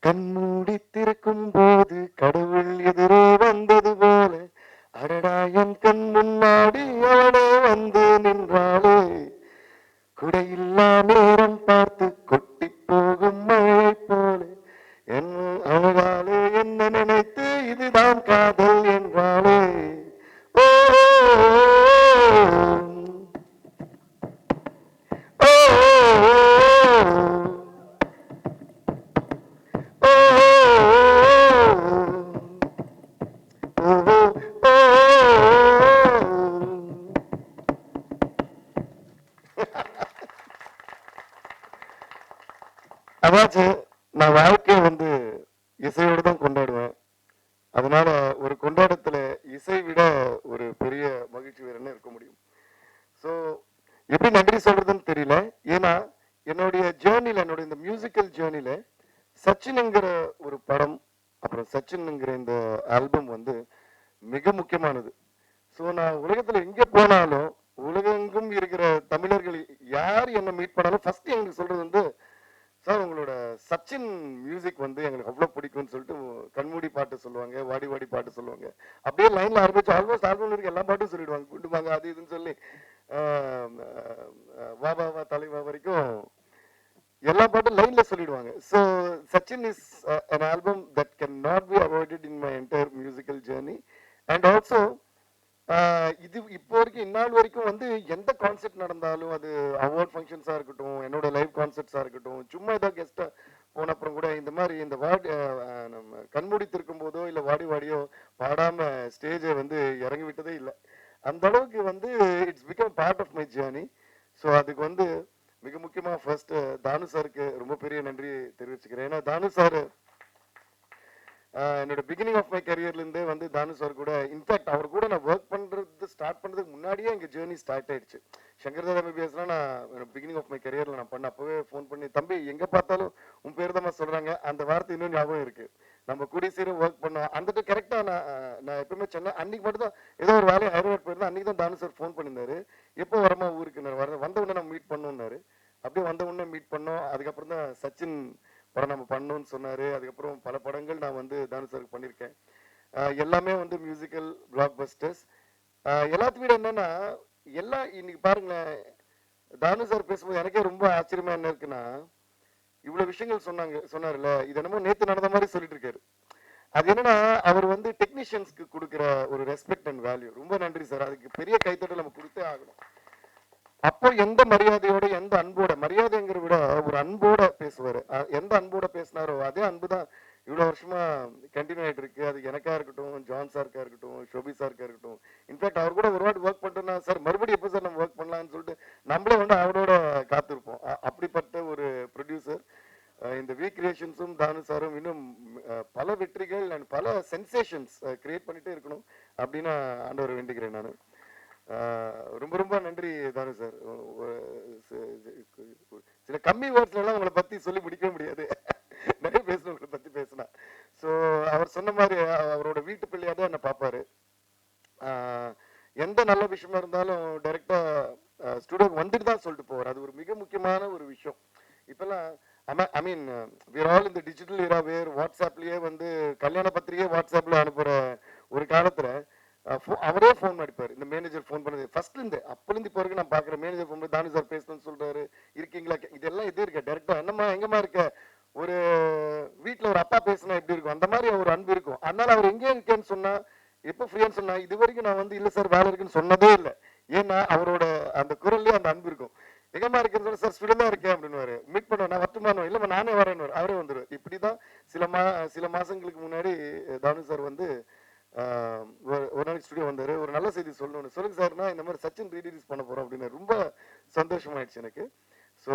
கண்மூடி திறக்கும் போது கடவுள் எதிரே வந்தது போல அடடா என் கண் முன்னாடி அவளே வந்து நின்றாளே குடையில்லா நேரம் பார்த்து கொட்டி போகும் மழை போல என் அழகாலே என்ன நினைத்து இதுதான் காதல் என்றாளே ஓ ஓ அதாச்சு நான் வாழ்க்கையை வந்து இசையோடு தான் கொண்டாடுவேன். அதனால ஒரு கொண்டாட்டத்துல இசை விட ஒரு பெரிய மகிழ்ச்சி வேற என்ன இருக்க முடியும். ஸோ எப்படி நன்றி சொல்றதுன்னு தெரியல. ஏன்னா என்னுடைய ஜேர்னில என்னுடைய இந்த மியூசிக்கல் ஜேர்னில சச்சின்ங்கிற ஒரு படம் அப்புறம் சச்சின்ங்கிற இந்த ஆல்பம் வந்து மிக முக்கியமானது. ஸோ நான் உலகத்துல எங்க போனாலும் உலகெங்கும் இருக்கிற தமிழர்கள் யார் என்ன மீட் பண்ணாலும் ஃபர்ஸ்ட் எங்களுக்கு சொல்றது வந்து சார் உங்களோட சச்சின் மியூசிக் வந்து எங்களுக்கு அவ்வளோ பிடிக்கும்னு சொல்லிட்டு கண்மூடி பாட்டு சொல்லுவாங்க, வாடி வாடி பாட்டு சொல்லுவாங்க. அப்படியே லைன்ல ஆரம்பிச்சு ஆல்மோஸ்ட் ஆல்பம் இருக்க எல்லா பாட்டும் சொல்லிடுவாங்க, குண்டுவாங்க அது இதுன்னு சொல்லி வா வா வா தலைவா வரைக்கும் எல்லா பாட்டும் லைன்ல சொல்லிடுவாங்க. So Sachin is an album that cannot be avoided in my entire musical journey. And also இது இப்போ வரைக்கும் இந்நாள் வரைக்கும் வந்து எந்த கான்செர்ட் நடந்தாலும் அது அவார்ட் ஃபங்க்ஷன்ஸா இருக்கட்டும், என்னோட லைவ் கான்செர்ட்ஸா இருக்கட்டும், சும்மா ஏதாவது கெஸ்டா போன அப்புறம் கூட இந்த மாதிரி இந்த வாடி நம்ம கண்மூடி திருக்கும் போதோ இல்லை வாடி வாடியோ பாடாம ஸ்டேஜை வந்து இறங்கி விட்டதே இல்லை. அந்த அளவுக்கு வந்து it's become part of my journey. So அதுக்கு வந்து மிக முக்கியமா ஃபர்ஸ்ட் தானு சாருக்கு ரொம்ப பெரிய நன்றி தெரிவிச்சுக்கிறேன். ஏன்னா தானு சார் என்னோட பிகினிங் ஆஃப் மை கரியர்ல இருந்தே வந்து தானு சார் கூட இன்ஃபேக்ட் அவர் கூட நான் ஒர்க் பண்றது ஸ்டார்ட் பண்றதுக்கு முன்னாடியே எங்க ஜேர்னி ஸ்டார்ட் ஆயிடுச்சு. சங்கர் தாதா எம்பிபிஎஸ்லாம் நான் பிகினிங் ஆஃப் மை கரியர்ல நான் பண்ண அப்பவே ஃபோன் பண்ணி தம்பி எங்க பார்த்தாலும் உன் பேர் தான் சொல்றாங்க, அந்த வார்த்தை இன்னும் ஞாபகம் இருக்கு. நம்ம கூடி சீரம் ஒர்க் பண்ணோம் அந்த கரெக்டா நான் எப்பவுமே சென்னை அன்னைக்கு மட்டும் தான் ஏதோ ஒரு வேலையை ஹைதராபாத் போயிருந்தேன். அன்னைக்கு தான் தானு சார் ஃபோன் பண்ணியிருந்தாரு, எப்போ வரமா ஊருக்கு வந்த உடனே நம்ம மீட் பண்ணோம்னாரு. அப்படியே வந்த உடனே மீட் பண்ணோம். அதுக்கப்புறம் தான் சச்சின் படம் நம்ம பண்ணணும்னு சொன்னாரு. அதுக்கப்புறம் பல படங்கள் நான் வந்து தானு சாருக்கு பண்ணியிருக்கேன். எல்லாமே வந்து மியூசிக்கல் பிளாக் பஸ்டர்ஸ். எல்லாத்தையும் விட என்னன்னா எல்லாம் இன்னைக்கு பாருங்களேன், தானு சார் பேசும்போது எனக்கே ரொம்ப ஆச்சரியமா என்ன இருக்குன்னா இவ்வளவு விஷயங்கள் சொன்னார்ல, இது என்னமோ நேத்து நடந்த மாதிரி சொல்லிட்டு இருக்காரு. அது என்னன்னா அவர் வந்து டெக்னீஷியன்ஸ்க்கு கொடுக்குற ஒரு ரெஸ்பெக்ட் அண்ட் வேல்யூ. ரொம்ப நன்றி சார், அதுக்கு பெரிய கைத்தட்டல் நம்ம கொடுத்தே ஆகணும். அப்போ எந்த மரியாதையோட எந்த அன்போட, மரியாதைங்கிற விட ஒரு அன்போட பேசுவாரு. எந்த அன்போட பேசினாரோ அதே அன்புதான் இவ்வளவு வருஷமா கண்டினியூ ஆயிட்டு இருக்கு. அது எனக்கா இருக்கட்டும், ஜான் சாருக்கா இருக்கட்டும், ஷோபி சாருக்கா இருக்கட்டும். இன்ஃபேக்ட் அவர் கூட ஒரு வாட்டி ஒர்க் பண்ணிட்டோம்னா சார் மறுபடியும் எப்போ சார் நம்ம ஒர்க் பண்ணலாம்னு சொல்லிட்டு நம்மளே வந்து அவரோட காத்திருப்போம். அப்படிப்பட்ட ஒரு ப்ரொடியூசர். இந்த வி கிரியேஷன்ஸும் தானு சாரும் இன்னும் பல வெற்றிகள் அண்ட் பல சென்சேஷன்ஸ் கிரியேட் பண்ணிட்டே இருக்கணும் அப்படின்னு ஆண்டவர் வேண்டிக்கிறேன் நான். ரொம்ப ரொம்ப நன்றி தானு சார். சில கம்மி வேர்ட்ஸ்ல எல்லாம் உங்களை பத்தி சொல்லி முடிக்க முடியாது, நிறைய பேசணும் உங்களை பத்தி பேசினா. ஸோ அவர் சொன்ன மாதிரி அவரோட வீட்டு பிள்ளையா தான் என்ன பார்ப்பாரு. எந்த நல்ல விஷயமா இருந்தாலும் டைரக்டா ஸ்டுடியோக்கு வந்துட்டு தான் சொல்லிட்டு போவார். அது ஒரு மிக முக்கியமான ஒரு விஷயம். இப்பெல்லாம் ஐ மீன் we are all in the digital era where வாட்ஸ்அப்லயே வந்து கல்யாண பத்திரிகை வாட்ஸ்அப்ல அனுப்புற ஒரு காலத்துல அவரே ஃபோன் அடிப்பார். இந்த மேனேஜர் ஃபோன் பண்ணது ஃபர்ஸ்ட்ல இருந்து அப்பலேருந்து இப்போ வரைக்கும் நான் பார்க்குறேன். மேனேஜர் ஃபோன் பண்ணி தானு சார் பேசணும்னு சொல்றாரு, இருக்கீங்களா, இதெல்லாம் இதே இருக்க டேரக்டா என்னம்மா எங்கம்மா இருக்க, ஒரு வீட்டில் ஒரு அப்பா பேசினா எப்படி இருக்கும் அந்த மாதிரி ஒரு அன்பு இருக்கும். அதனால அவர் எங்கே இருக்கேன்னு சொன்னா எப்போ ஃப்ரீயான்னு சொன்னா இது வரைக்கும் நான் வந்து இல்லை சார் வேலை இருக்குன்னு சொன்னதே இல்லை. ஏன்னா அவரோட அந்த குரல்லே அந்த அன்பு இருக்கும். எங்கம்மா இருக்குன்னு சார் ஸ்டுடியோ தான் இருக்கேன் அப்படின்னு மீட் பண்ணுவேன். நான் வரட்டுமானோ இல்லைம்மா நானே வரேன்னு அவரே வந்துடுவார். இப்படிதான் சில மாசங்களுக்கு முன்னாடி தானு சார் வந்து ஒரு நாளைக்கு ஸ்டுடியோ வந்தாரு. ஒரு நல்ல செய்தி சொல்லணும்னு சொல்லுங்க சார்னா இந்த மாதிரி சச்சின் ரீலீஸ் பண்ண போறோம் அப்படின்னு ரொம்ப சந்தோஷமாயிடுச்சு எனக்கு. ஸோ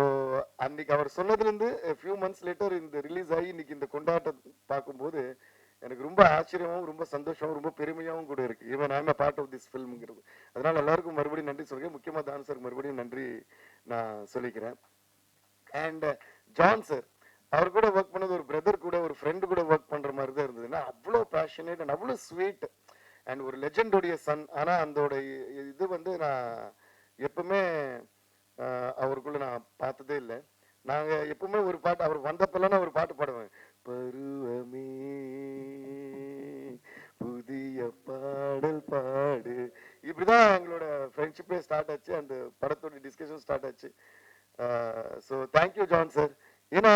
அன்னைக்கு அவர் சொன்னதுலேருந்து ஃபியூ மந்த்ஸ் லேட்டர் இந்த ரிலீஸ் ஆகி இன்னைக்கு இந்த கொண்டாட்டத்தை பார்க்கும்போது எனக்கு ரொம்ப ஆச்சரியமாகவும் ரொம்ப சந்தோஷமாகவும் ரொம்ப பெருமையாகவும் கூட இருக்கு. Even I am part of this ஃபில்ம்ங்கிறது. அதனால எல்லாருக்கும் மறுபடியும் நன்றி சொல்கிறேன். முக்கியமாக தானு சார் மறுபடியும் நன்றி நான் சொல்லிக்கிறேன். அண்ட் ஜான் சார், அவர் கூட ஒர்க் பண்ணது ஒரு பிரதர் கூட ஒரு ஃப்ரெண்டு கூட ஒர்க் பண்ற மாதிரி தான் இருந்ததுன்னா அவ்வளோ பேஷனேட் அண்ட் அவ்வளோ ஸ்வீட் அண்ட் ஒரு லெஜெண்டோடைய சன். ஆனால் அதோட இது வந்து நான் எப்பவுமே அவருக்குள்ள நான் பார்த்ததே இல்லை. நாங்கள் எப்பவுமே ஒரு பாட்டு அவர் வந்தப்பெல்லாம் ஒரு பாட்டு பாடுவேன், பருவ அப்படிதான் எங்களோட ஃப்ரெண்ட்ஷிப்பே ஸ்டார்ட் ஆச்சு, அந்த படத்தோட டிஸ்கஷன் ஸ்டார்ட் ஆச்சு. So thank you John sir. ஏன்னா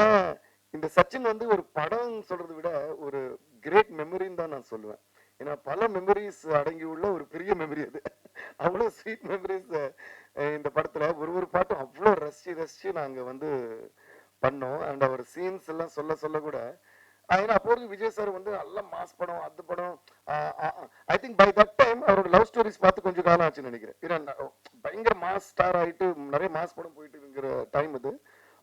இந்த சச்சின் வந்து ஒரு படம் சொல்றதை விட ஒரு கிரேட் மெமரின்னு தான் நான் சொல்லுவேன். ஏன்னா பல மெமரிஸ் அடங்கியுள்ள ஒரு பெரிய மெமரி அது. அவ்வளோ ஸ்வீட் மெமரிஸ் இந்த படத்துல ஒரு ஒரு பாட்டும் அவ்வளோ ரசிச்சு ரசிச்சு நாங்க வந்து பண்ணோம். அண்ட் அவர் சீன்ஸ் எல்லாம் சொல்ல சொல்ல கூட ஏன்னா அப்போ விஜய் சார் வந்து நல்ல மாஸ் படம், அது படம். I think by that time அவரோட லவ் ஸ்டோரிஸ் பார்த்து கொஞ்சம் காலம் ஆச்சுன்னு நினைக்கிறேன். ஏன்னா பயங்கர மாஸ் ஸ்டார் ஆயிட்டு நிறைய மாஸ் படம் போயிட்டு இருக்கிற டைம் இது.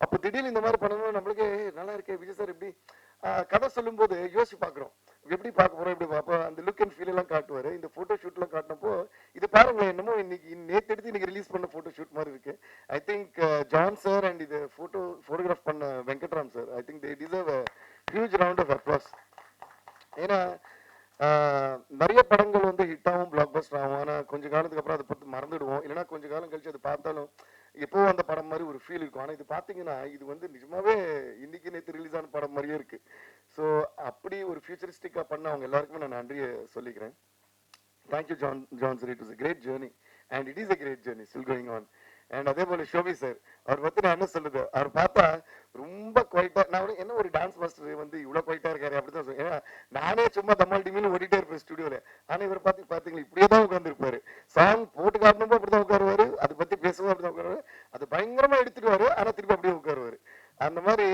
அப்போ திடீர்னு இந்த மாதிரி பண்ணணும் நம்மளுக்கு நல்லா இருக்கே விஜய் சார் எப்படி கதை சொல்லும் போது யோசிச்சு பாக்குறோம், எப்படி பார்க்க போறோம், எப்படி பார்ப்போம். அந்த லுக் அண்ட் ஃபீல் எல்லாம் காட்டுவாரு. இந்த போட்டோ ஷூட் எல்லாம் காட்டினப்போ இது பாருங்களேன், என்னமோ இன்னைக்கு நேற்று எடுத்து இன்னைக்கு ரிலீஸ் பண்ண போட்டோ ஷூட் மாதிரி இருக்கு. I think John sir and இது போட்டோகிராஃப் பண்ண Venkatram sir, I think they deserve a huge round of applause. ஏன்னா நிறைய படங்கள் வந்து ஹிட் ஆகும், பிளாக் பஸ்டர் ஆகும். ஆனா கொஞ்ச காலத்துக்கு அப்புறம் அதை பத்தி மறந்துடுவோம். இல்லைன்னா கொஞ்ச காலம் கழிச்சு அது பார்த்தாலும் எப்போ அந்த படம் மாதிரி ஒரு ஃபீல் இருக்கும். ஆனா இது பாத்தீங்கன்னா இது வந்து நிஜமாவே இன்னைக்கு நேற்று ரிலீஸ் ஆன படம் மாதிரியே இருக்கு. ஸோ அப்படி ஒரு ஃபியூச்சரிஸ்டிக்கா பண்ண அவங்க எல்லாருக்குமே நான் நன்றியை சொல்லிக்கிறேன். Thank you John sir. It was a great journey and it is a great journey still going on. And அதே போல ஷோபி சார், அவர் பத்தி நான் என்ன சொல்லுது, அவர் பார்த்தா ரொம்ப குவைட்டா, நான் என்ன ஒரு டான்ஸ் மாஸ்டர் வந்து இவ்வளவு குவைட்டா இருக்காரு அப்படிதான் சொல்லுவேன். ஏன்னா நானே சும்மா தம்மால் டிமின்னு ஓடிட்டே இருப்பேன் ஸ்டுடியோல. ஆனா இவர் பாத்தீங்களா இப்படியே தான் உட்கார்ந்து இருப்பாரு. சாங் போட்டு காட்டணுமோ அப்படிதான் உட்காருவாரு, அதை பத்தி பேசவும் அப்படிதான் உட்காருவாரு, அது பயங்கரமா எடுத்துடுவாரு, ஆனா திருப்பி அப்படியே உட்காருவாரு. அந்த மாதிரி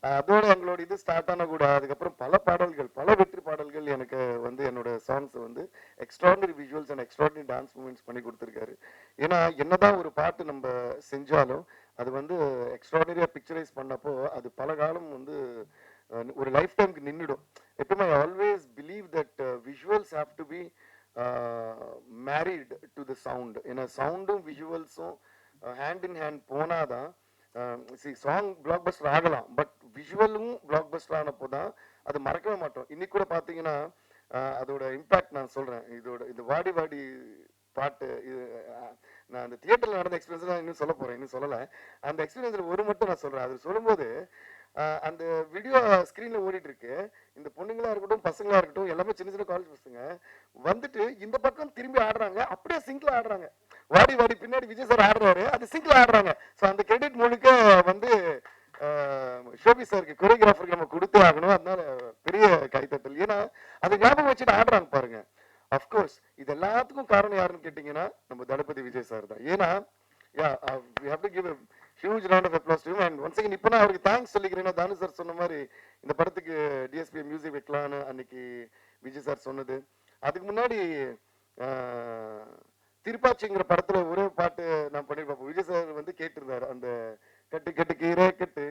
அதோட எங்களோட இது ஸ்டார்ட் ஆன கூட அதுக்கப்புறம் பல பாடல்கள், பல வெற்றி பாடல்கள் எனக்கு வந்து என்னோட சாங்ஸ் வந்து extraordinary visuals and extraordinary dance moments பண்ணி கொடுத்துருக்காரு. ஏன்னா என்னதான் ஒரு பாட்டு நம்ம செஞ்சாலும் அது வந்து எக்ஸ்ட்ராடினரியா பிக்சரைஸ் பண்ணப்போ அது பல காலம் வந்து ஒரு லைஃப் டைம்க்கு நின்றுடும். எப்பவுமே I always believe that visuals have to be married to the sound. ஏன்னா சவுண்டும் விஷுவல்ஸும் ஹேண்ட் இன் ஹேண்ட் போனாதான் சாங் பிளாக் பஸ்டர் ஆகலாம். பட் விஷுவலும் பிளாக் பஸ்டர் ஆனப்போ தான் அது மறக்கவே மாட்டோம். இன்னைக்கு கூட பார்த்தீங்கன்னா அதோட இம்பாக்ட் நான் சொல்றேன். இந்த வாடி வாடி பாட்டு இது நான் அந்த தியேட்டர்ல நடந்த எக்ஸ்பீரியன்ஸ் நான் இன்னும் சொல்ல போறேன், இன்னும் சொல்லலை. அந்த எக்ஸ்பீரியன்ஸ்ல ஒரு மட்டும் நான் சொல்றேன். அது சொல்லும்போது அந்த வீடியோ ஸ்கிரீன்ல ஓடிட்டு இருக்கு. இந்த பொண்ணுங்களா இருக்கட்டும் பசங்களா இருக்கட்டும் எல்லாமே சின்ன சின்ன காலேஜ் பசங்க வந்துட்டு இந்த பக்கம் திரும்பி ஆடுறாங்க, அப்படியே சிங்க்ல ஆடுறாங்க. வாடி வாடி பின்னாடி விஜய் சார் ஆடுறாரு, அது சிங்க்ல ஆடுறாங்க. ஸோ அந்த கிரெடிட் முழுக்க வந்து ஷோபி சாருக்கு கொரியோகிராஃபருக்கு நம்ம கொடுத்தே ஆகணும். அதனால பெரிய கைத்தட்டல். ஏன்னா அது ஞாபகம் வச்சுட்டு ஆடுறாங்க பாருங்க. அஃப்கோர்ஸ் இது எல்லாத்துக்கும் காரணம் யாருன்னு கேட்டீங்கன்னா நம்ம தளபதி விஜய் சார் தான். ஏன்னா we have to give a huge round of applause to him. And once again இப்போ நான் அவருக்கு தேங்க்ஸ் சொல்லிக்கிறேன். தானு சார் சொன்ன மாதிரி இந்த படத்துக்கு டிஎஸ்பி மியூசிக் வைக்கலான்னு அன்னைக்கு விஜய் சார் சொன்னது. அதுக்கு முன்னாடி திருப்பாச்சிங்கிற படத்துல ஒரே பாட்டு நான் பண்ணிருப்பேன். விஜய் சார் வந்து கேட்டிருந்தாரு, அந்த கட்டு கட்டு கீரை கட்டு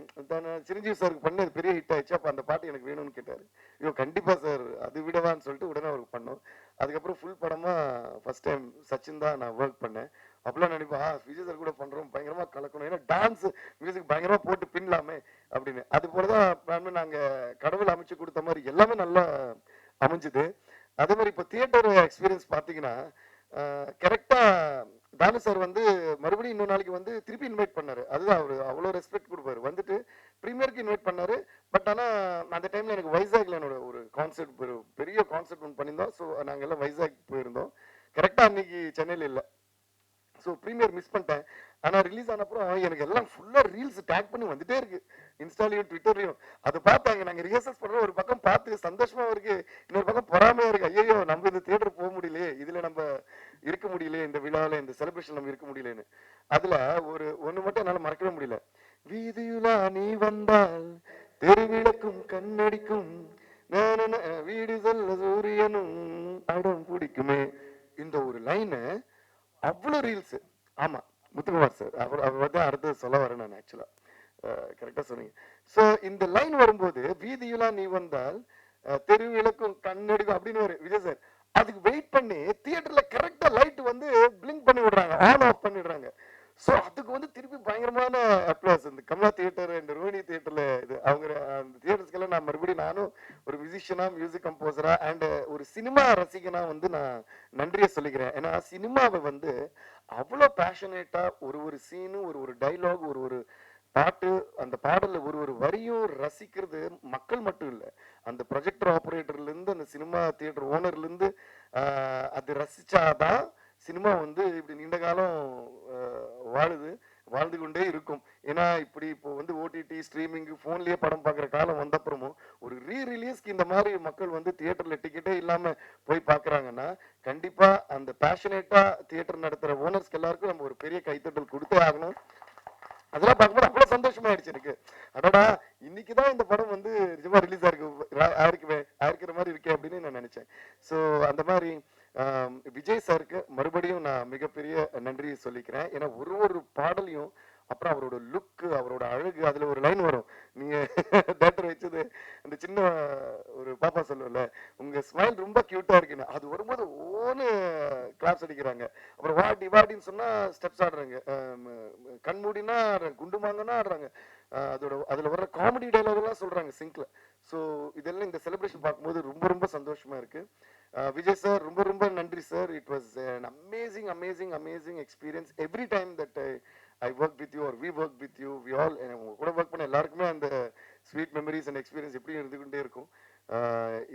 சிரஞ்சீவி சாருக்கு பண்ணி அது பெரிய ஹிட் ஆயிடுச்சு. அப்ப அந்த பாட்டு எனக்கு வேணும்னு கேட்டாரு. ஐயோ கண்டிப்பா சார், அது விடவான்னு சொல்லிட்டு உடனே அவருக்கு பண்ணோம். அதுக்கப்புறம் ஃபுல் படமா ஃபர்ஸ்ட் டைம் சச்சின் தான் நான் ஒர்க் பண்ணேன். அப்பெல்லாம் நினைப்பா விஜய் சார் கூட பண்றோம், பயங்கரமா கலக்கணும், ஏன்னா டான்ஸ் மியூசிக் பயங்கரமா போட்டு பின்னலாமே அப்படின்னு. அது போலதான் நாங்க கடவுள் அமைச்சு கொடுத்த மாதிரி எல்லாமே நல்லா அமைஞ்சுது. அதே மாதிரி இப்போ தியேட்டர் எக்ஸ்பீரியன்ஸ் பாத்தீங்கன்னா கரெக்டா தானு சார் வந்து மறுபடியும் இன்னொரு நாளைக்கு வந்து திருப்பி இன்வைட் பண்ணாரு. அதுதான் அவரு அவ்வளோ ரெஸ்பெக்ட் கொடுப்பாரு. வந்துட்டு ப்ரீமியருக்கு இன்வைட் பண்ணாரு. பட் ஆனா அந்த டைம்ல எனக்கு வைசாக்ல என்னோட ஒரு கான்செர்ட், ஒரு பெரிய கான்செர்ட் ஒன்று பண்ணியிருந்தோம். ஸோ நாங்கள் எல்லாம் வைசாக் போயிருந்தோம். கரெக்டா அன்னைக்கு சென்னையில் இல்லை. ஸோ ப்ரீமியர் மிஸ் பண்ணிட்டேன். ஆனால் ரிலீஸ் ஆனப்புறம் எனக்கு எல்லாம் ஃபுல்லாக ரீல்ஸ் டேக் பண்ணி வந்துட்டே இருக்கு, இன்ஸ்டாலையும் ட்விட்டர்லையும். அதை பார்த்தாங்க. நாங்கள் ரிஹர்சல்ஸ் பண்ணுறோம், ஒரு பக்கம் பார்த்து சந்தோஷமா இருக்கு, இன்னொரு பக்கம் பொறாமையா இருக்கு. ஐயோ நம்ம இந்த தியேட்டர் போக முடியலையே, இதுல நம்ம இருக்க முடியலையே, இந்த விழாவில் இந்த செலிப்ரேஷன் நம்ம இருக்க முடியலன்னு. அதுல ஒன்று மட்டும் என்னால் மறக்கவே முடியல. வீதியுலா நீ வந்தால் தெருவிளக்கும் கண்ணடிக்கும், வீடு சொல்ல சூரியனும் அடம் பிடிக்குமே, இந்த ஒரு லைனு அவ்வளோ ரீல்ஸ். ஆமா முத்துக்குமார் சார், அவர் வந்து அடுத்து சொல்ல வரேன் நான். ஆக்சுவலா கரெக்டா சொன்னீங்க. ஸோ இந்த லைன் வரும்போது வீதியெல்லாம் நீ வந்தால் தெருவிளக்கும் கண்ணடிக்கும் அப்படின்னு ஒரு விஜய் சார் அதுக்கு வெயிட் பண்ணி தியேட்டர்ல கரெக்டா லைட் வந்து பிளிங்க் பண்ணி விடுறாங்க, ஆன் ஆஃப் பண்ணிடுறாங்க. ஸோ அதுக்கு வந்து திருப்பி பயங்கரமான அப்ளாஸ். இந்த கமலா தியேட்டர் இந்த ரோஹிணி தியேட்டர்ல இது அவங்க அந்த தியேட்டர்ஸ்க்கெல்லாம் நான் மறுபடியும் நானும் ஒரு மியூசிஷியனா, மியூசிக் கம்போசரா அண்ட் ஒரு சினிமா ரசிகனா வந்து நான் நன்றியை சொல்லிக்கிறேன். ஏன்னா சினிமாவை வந்து அவ்வளோ பேஷனேட்டா ஒரு சீனு, ஒரு டைலாக், ஒரு பாட்டு, அந்த பாடல்ல ஒரு வரியும் ரசிக்கிறது மக்கள் மட்டும் இல்லை, அந்த ப்ரொஜெக்டர் ஆப்ரேட்டர்ல இருந்து அந்த சினிமா தியேட்டர் ஓனர்ல இருந்து அது ரசிச்சாதான் சினிமா வந்து இப்படி நீண்ட காலம் வாழ்ந்து கொண்டே இருக்கும். ஏன்னா இப்படி இப்போ வந்து ஓடிடி ஸ்ட்ரீமிங் ஃபோன்லயே படம் பார்க்குற காலம் வந்தப்புறமும் ஒரு ரிலீஸ்க்கு இந்த மாதிரி மக்கள் வந்து தியேட்டர்ல டிக்கெட்டே இல்லாம போய் பார்க்குறாங்கன்னா கண்டிப்பா அந்த பேஷனேட்டா தியேட்டர் நடத்துற ஓனர்ஸ்க்கு எல்லாருக்கும் நம்ம ஒரு பெரிய கைத்தட்டல் கொடுத்தே ஆகணும். அதெல்லாம் பார்க்கும்போது அவ்வளவு சந்தோஷமாயிடுச்சு எனக்கு. அடடா இன்னைக்குதான் இந்த படம் வந்து நிஜமா ரிலீஸ் ஆயிருக்கிற மாதிரி இருக்கே அப்படின்னு நான் நினைச்சேன். ஸோ அந்த மாதிரி விஜய் சாருக்கு மறுபடியும் நான் மிகப்பெரிய நன்றி சொல்லிக்கிறேன். ஏன்னா ஒரு ஒரு பாடலையும் அப்புறம் அவரோட லுக்கு, அவரோட அழகு, அதுல ஒரு லைன் வரும், நீங்க தேட்டர் வச்சது அந்த சின்ன ஒரு பாப்பா சொல்லுவல, உங்க ஸ்மைல் ரொம்ப கியூட்டா இருக்குன்னு, அது வரும்போது ஓன்னு கிளாப்ஸ் அடிக்கிறாங்க. அப்புறம் வாடின்னு சொன்னா ஸ்டெப்ஸ் ஆடுறாங்க, கண்மூடினா குண்டு மாங்கன்னா ஆடுறாங்க, அதுல வர்ற காமெடி டைலாக் எல்லாம் சொல்றாங்க சிங்க்ல. ஸோ இதெல்லாம் இந்த செலிப்ரேஷன் பார்க்கும்போது ரொம்ப ரொம்ப சந்தோஷமா இருக்கு. விஜய் சார் ரொம்ப ரொம்ப நன்றி sir. It was an amazing experience every time that I worked with you or we worked with you. We all உங்க கூட ஒர்க் பண்ண எல்லாருக்குமே அந்த ஸ்வீட் மெமரிஸ் அண்ட் எக்ஸ்பீரியன்ஸ் எப்படி இருந்துகிட்டே இருக்கும்.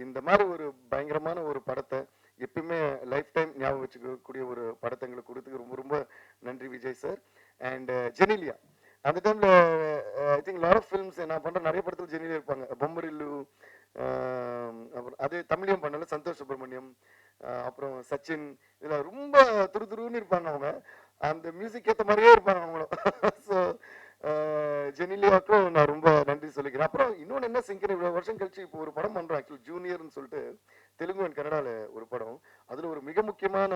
இந்த மாதிரி ஒரு பயங்கரமான ஒரு படத்தை எப்பயுமே லைஃப் டைம் ஞாபகம் வச்சுக்கக்கூடிய ஒரு படத்தை எங்களுக்கு கொடுத்துக்கு ரொம்ப ரொம்ப நன்றி விஜய் சார். அண்ட் ஜெனிலியா அந்த டைம்ல I think lot of films நான் பண்ற நிறைய படத்துல ஜெனிலியா இருப்பாங்க. பொம்மரில்லு, அப்புறம் அதே தமிழையும் பண்ணல சந்தோஷ் சுப்பிரமணியம், அப்புறம் சச்சின், இதுல ரொம்ப துருதுருன்னு இருப்பாங்க அவங்க. அந்த மியூசிக் ஏற்ற மாதிரியே இருப்பாங்க அவங்களும். ஸோ ஜெனிலியாவுக்கும் நான் ரொம்ப நன்றி சொல்லிக்கிறேன். அப்புறம் இன்னொன்று என்ன சிங்கர், இவ்வளோ வருஷம் கழிச்சு இப்போ ஒரு படம் பண்றோம் ஆக்சுவலி ஜூனியர்னு சொல்லிட்டு தெலுங்கு அண்ட் கன்னடால ஒரு படம். அதுல ஒரு மிக முக்கியமான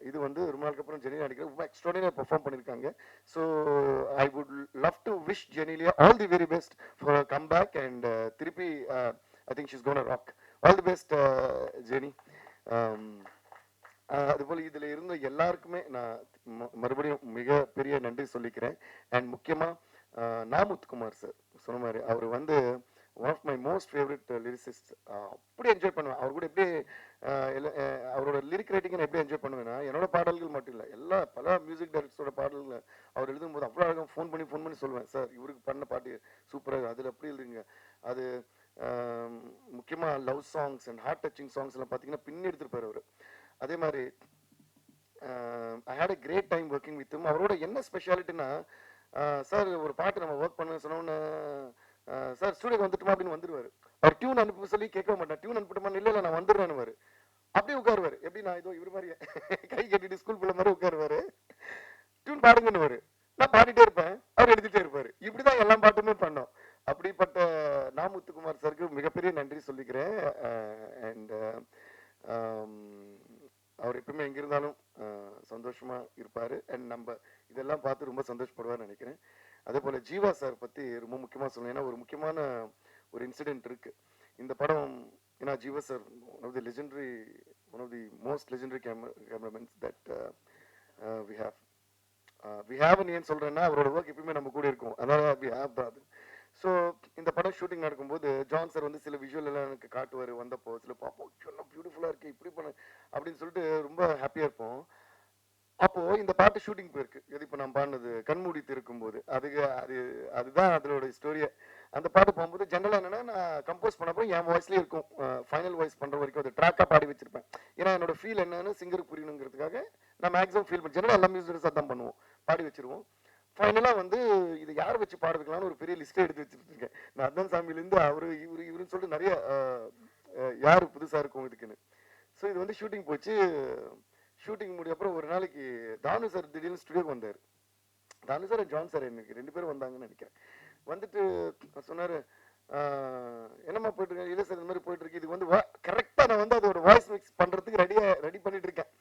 இது வந்து ரொம்ப நாளுக்கு அப்புறம் ஜெனிலியா நடிக்கிற ரொம்ப எக்ஸ்ட்ராடினரி பெர்ஃபார்ம் பண்ணியிருக்காங்க. So I would love to wish Genelia all the very best for come back and திருப்பி I think she's gonna rock. All the best Jeni. அதுபோல் இதுல இருந்த எல்லாருக்குமே நான் மறுபடியும் மிகப்பெரிய நன்றி சொல்லிக்கிறேன். அண்ட் முக்கியமா நாமுத்துக்குமார் சார் சொன்ன மாதிரி அவர் வந்து one of my most favourite lyricist. அப்படி என்ஜாய் பண்ணுவேன் அவர் கூட. எப்படி அவரோட லிரிக் ரைட்டிங்கை எப்படி என்ஜாய் பண்ணுவேன்னா, என்னோட பாடல்கள் மட்டும் இல்லை, பல மியூசிக் டைரக்டர்ஸோட பாடல்கள் அவர் எழுதும்போது அவ்வளோ அழகாக ஃபோன் பண்ணி சொல்லுவேன், சார் இவருக்கு பண்ண பாட்டு சூப்பராக, அதில் அப்படி எழுதுங்க. அது முக்கியமாக love songs and heart touching songs எல்லாம் பார்த்தீங்கன்னா பின்னி எடுத்துருப்பார் அவர். அதே மாதிரி I had a great time working with him. அவரோட என்ன ஸ்பெஷாலிட்டினா, சார் ஒரு பாட்டு நம்ம ஒர்க் பண்ண சொன்னோன்னு சார் ஸ்டூடியோக்கு வந்துட்டுமா அப்படின்னு வந்துடுவார். அவர் டியூன் அனுப்ப சொல்லி கேட்க மாட்டேன், டியூன் அனுப்பிட்டுமா, இல்லை நான் வந்துடுறேன்னு அப்படியே உட்காருவார். எப்படி நான் ஏதோ இவர் மாதிரி கை கட்டிட்டு ஸ்கூல் பிள்ளை மாதிரி உட்காருவாரு. டியூன் பாடுங்கன்னு நான் பாடிட்டே இருப்பேன், அவர் எழுதிட்டே இருப்பாரு. இப்படிதான் எல்லா பாட்டுமே பண்ணோம். அப்படிப்பட்ட நாமுத்துக்குமார் சாருக்கு மிகப்பெரிய நன்றி சொல்லிக்கிறேன். அண்ட் அவர் எப்பவுமே எங்க இருந்தாலும் சந்தோஷமா இருப்பாரு. அண்ட் நம்ம இதெல்லாம் பார்த்து ரொம்ப சந்தோஷப்படுவார்னு நினைக்கிறேன். அதே போல ஜீவா சார் பத்தி ரொம்ப முக்கியமா சொல்லணும். ஏன்னா ஒரு முக்கியமான ஒரு இன்சிடென்ட் இருக்கு இந்த படம். ஏன்னா Jeeva sir one of the most legendary cameramen that we have ஏன் சொல்றேன்னா, அவரோட ஒர்க் எப்பயுமே நம்ம கூட இருக்கும். அதனால வி ஹேவ் that. ஸோ இந்த படம் ஷூட்டிங் நடக்கும்போது ஜான் சார் வந்து சில விஷுவல் எல்லாம் எனக்கு காட்டுவார். வந்தப்போ சில பார்ப்போம், எல்லாம் பியூட்டிஃபுல்லாக இருக்கு, இப்படி பண்ண அப்படின்னு சொல்லிட்டு ரொம்ப ஹாப்பியாக இருப்போம். அப்போ இந்த பாட்டு ஷூட்டிங் போயிருக்கு, எது இப்போ நான் பாடினது கண்மூடி இருக்கும்போது. அதுதான் அதோட ஸ்டோரியை. அந்த பாட்டு போகும்போது ஜென்ரலாக என்னன்னா, நான் கம்போஸ் பண்ணப்போ என் வாய்ஸ்லேயே இருக்கும், ஃபைனல் வாய்ஸ் பண்ணுற வரைக்கும் அது ட்ராக்காக பாடி வச்சிருப்பேன். ஏன்னா என்னோட ஃபீல் என்னன்னு சிங்கருக்கு புரியணுங்கிறதுக்காக நான் மேக்ஸிமம் ஃபீல் பண்ணி ஜென்ரலாக எல்லா மியூசிக்ஸாக தான் பண்ணுவோம், பாடி வச்சிருவோம். ஃபைனலாக வந்து இது யார் வச்சு பாடுறதுக்கலாம்னு ஒரு பெரிய லிஸ்ட்டே எடுத்து வச்சுட்டு இருக்கேன். நான் அதான் சாமியிலேருந்து இவருன்னு சொல்லிட்டு நிறைய யார் புதுசாக இருக்கும் இதுக்குன்னு. ஸோ இது வந்து ஷூட்டிங் போச்சு. ஷூட்டிங் முடிய அப்புறம் ஒரு நாளைக்கு தானு சார் திடீர்னு ஸ்டுடியோக்கு வந்தார். தானு சார் ஜான் சார் எனக்கு 2 பேரும் வந்தாங்கன்னு நினைக்கிறேன். வந்துட்டு சொன்னார், என்னம்மா போயிட்டு இருக்கேன், இல்லை சார் இந்த மாதிரி போயிட்டு இருக்கு, இது வந்து கரெக்டாக நான் வந்து அதோட வாய்ஸ் மிக்ஸ் பண்ணுறதுக்கு ரெடி பண்ணிட்டு இருக்கேன்.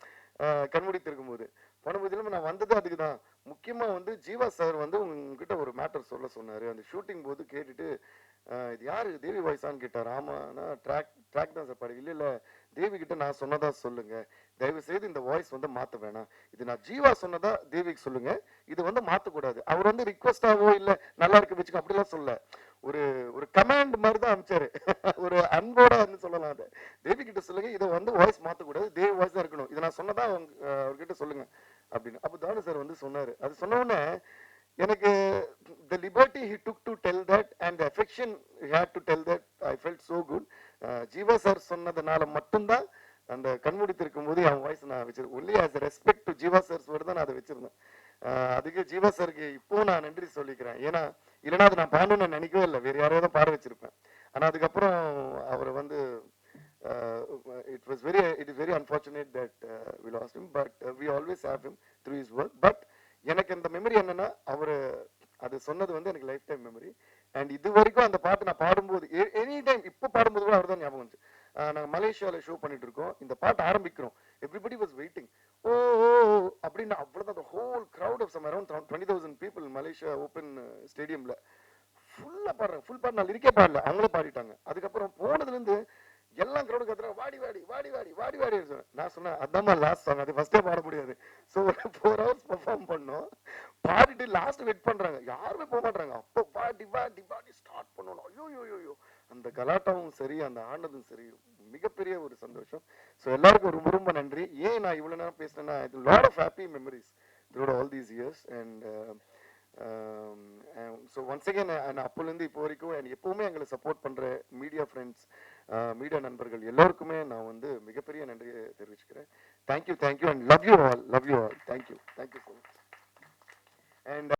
கண்மூடி இருக்கும்போது பண்ணும்போது இல்லாமல் நான் வந்தது அதுக்கு தான். முக்கியமாக வந்து ஜீவா சார் வந்து உங்ககிட்ட ஒரு மேட்டர் சொல்ல சொன்னார். அந்த ஷூட்டிங் போது கேட்டுட்டு, இது யாரு தேவி வாய்ஸான்னு கேட்டார். ஆமாண்ணா ட்ராக் தான் சார் பாடு. இல்லை தேவி கிட்ட நான் சொன்னதா சொல்லுங்க, தயவு செய்து இந்த வாய்ஸ் வந்து மாற்ற வேணாம், இது நான் ஜீவா சொன்னதா தேவிக்கு சொல்லுங்க, இது வந்து மாற்றக்கூடாது. அவர் வந்து ரிக்வஸ்டாவோ இல்லை நல்லா இருக்கு வச்சுக்கோ அப்படிலாம் சொல்ல, ஒரு கமாண்ட் மாதிரி தான் அனுப்பிச்சாரு. ஒரு அன்போட சொல்லலாம். அதை தேவி கிட்ட சொல்லுங்க, இதை வந்து வாய்ஸ் மாற்றக்கூடாது, தேவி வாய்ஸ் தான் இருக்கணும், இதை நான் சொன்னதா அவர்கிட்ட சொல்லுங்க அப்படின்னு. அப்போ தானு சார் வந்து சொன்னாரு. அது சொன்ன உடனே எனக்கு the liberty he took to tell that and the affection he had to tell that, I felt so good. Jeeva sir சொன்னதுனால மட்டும்தான் அந்த கண்மூடி திறக்கும் போது என் வாய்ஸ் நான் வச்சிருக்கேன். Only as respect to Jeeva sir's word தான் நான் அதை வச்சிருந்தேன். அதுக்கு ஜீவா சாருக்கு இப்போ நான் நன்றி சொல்லிக்கிறேன். ஏன்னா இல்லைன்னா அது நான் பாடணும்னு நான் நினைக்கவே இல்லை, வேற யாரையோ தான் பாட வச்சிருப்பேன். ஆனா அதுக்கப்புறம் அவர் வந்து it is very unfortunate that we lost him, but we always have him through his work. But எனக்கு இந்த மெமரி என்னன்னா, அவரு அது சொன்னது வந்து எனக்கு லைஃப் டைம் மெமரி. அண்ட் இது வரைக்கும் அந்த பாட்டு நான் பாடும்போது எனி டைம் இப்போ பாடும்போது கூட அவர் தான் ஞாபகம் வந்துச்சு. நாங்கள் மலேசியாவில் ஷோ பண்ணிட்டு இருக்கோம், இந்த பாட்டு ஆரம்பிக்கிறோம், எவ்ரிபடி வாஸ் வெயிட்டிங். ஓ அப்படின்னு அவ்வளோதான். Whole crowd of some around 20,000 people Malaysia open ஸ்டேடியம்ல ஃபுல்லாக பாடுறாங்க. ஃபுல் பாட்டு நான் லிரிக்கே பாடல, அவங்களே பாடிட்டாங்க. அதுக்கப்புறம் போனதுலேருந்து எல்லாம் க்ரௌடு கத்துறாங்க, வாடி வாடி வாடி வாடி வாடி வாடி. நான் சொன்னேன் அதாம்மா லாஸ்ட் சாங், அது ஃபர்ஸ்டே பாட முடியாது. ஸோ ஒரு 4 hours பெர்ஃபார்ம் பண்ணோம், பாடிட்டு லாஸ்ட் வெயிட் பண்றாங்க, யாருமே போக மாட்டாங்க. அப்போ பாடி பாடி பாடி ஸ்டார்ட் பண்ணணும். ஐயோ அந்த கலாட்டாவும் சரி அந்த ஆனதும் சரி மிகப்பெரிய ஒரு சந்தோஷம். ஸோ எல்லாருக்கும் ரொம்ப ரொம்ப நன்றி. ஏன் நான் இவ்வளோ நேரம் பேசினேன்னா, இது lot of happy memories through all these years. And so once again அப்போலேருந்து இப்போ வரைக்கும் அண்ட் எப்பவுமே எங்களை சப்போர்ட் பண்ணுற மீடியா ஃப்ரெண்ட்ஸ், மீடியா நண்பர்கள் எல்லோருக்குமே நான் வந்து மிகப்பெரிய நன்றியை தெரிவிச்சுக்கிறேன். Thank you and love you all. Thank you so much. And